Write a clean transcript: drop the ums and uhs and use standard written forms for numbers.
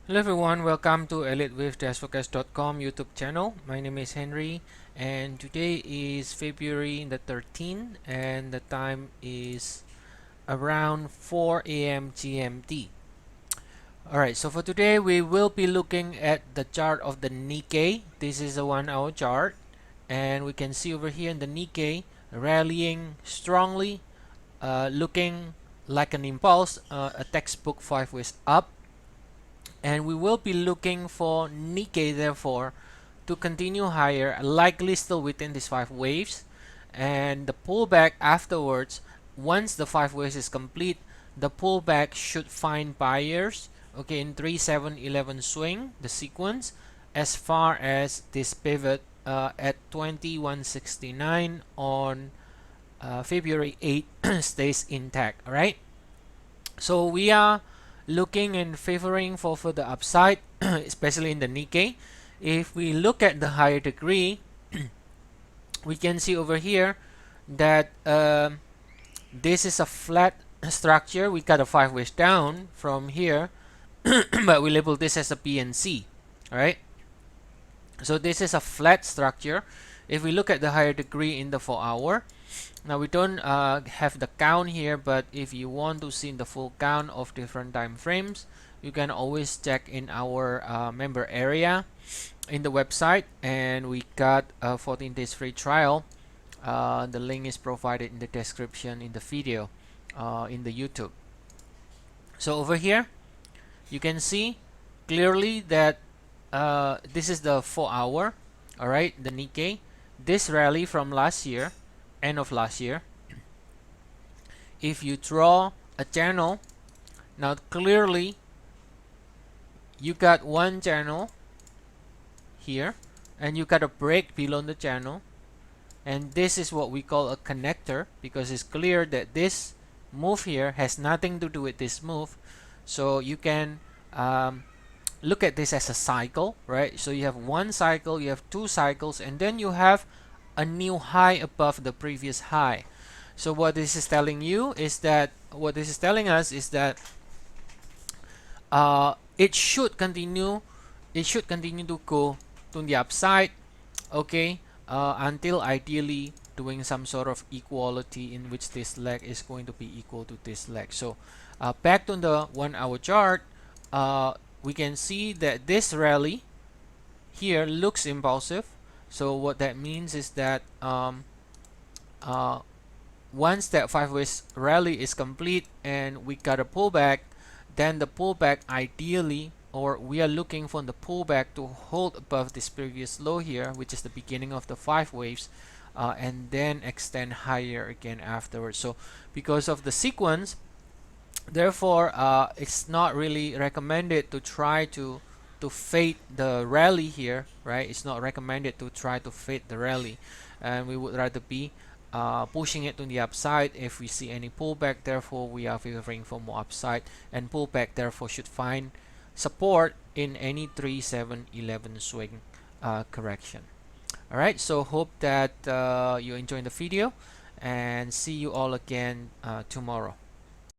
Hello everyone, welcome to Elliott Wave Forex.com YouTube channel. My name is Henry and today is February the 13th and the time is around 4 a.m. GMT. Alright, so for today we will be looking at the chart of the Nikkei. This is a 1-hour chart and we can see over here in the Nikkei rallying strongly, looking like an impulse, a textbook 5 ways up. And we will be looking for Nikkei therefore to continue higher, likely still within these 5 waves, and the pullback afterwards. Once the 5 waves is complete, the pullback should find buyers, okay, in 3-7-11 swing, the sequence, as far as this pivot at 2169 on February 8 stays intact. All right, so we are looking and favoring for the upside, especially in the Nikkei. If we look at the higher degree, we can see over here that this is a flat structure. We got a 5 ways down from here, but we label this as a PNC. All right, so this is a flat structure. If we look at the higher degree in the 4-hour, now we don't have the count here, but if you want to see the full count of different time frames, you can always check in our member area in the website, and we got a 14 days free trial. The link is provided in the description in the video in the YouTube. So over here you can see clearly that this is the 4-hour. all right, the Nikkei, this rally from last year, end of last year. If you draw a channel, now clearly you got one channel here and you got a break below the channel, and this is what we call a connector, because it's clear that this move here has nothing to do with this move. So you can look at this as a cycle, right? So you have one cycle, you have two cycles, and then you have a new high above the previous high. So what this is telling you is that, what this is telling us is that it should continue to go to the upside, okay, until ideally doing some sort of equality in which this leg is going to be equal to this leg. So back to the 1-hour chart, we can see that this rally here looks impulsive. So what that means is that once that 5 ways rally is complete and we got a pullback, then the pullback ideally, or we are looking for the pullback to hold above this previous low here, which is the beginning of the 5 waves, and then extend higher again afterwards. So because of the sequence, therefore it's not really recommended to try to fade the rally here, right? It's not recommended to try to fade the rally, and we would rather be pushing it to the upside. If we see any pullback, therefore we are favoring for more upside, and pullback therefore should find support in any 3-7-11 swing correction. All right, so hope that you enjoyed the video, and see you all again tomorrow.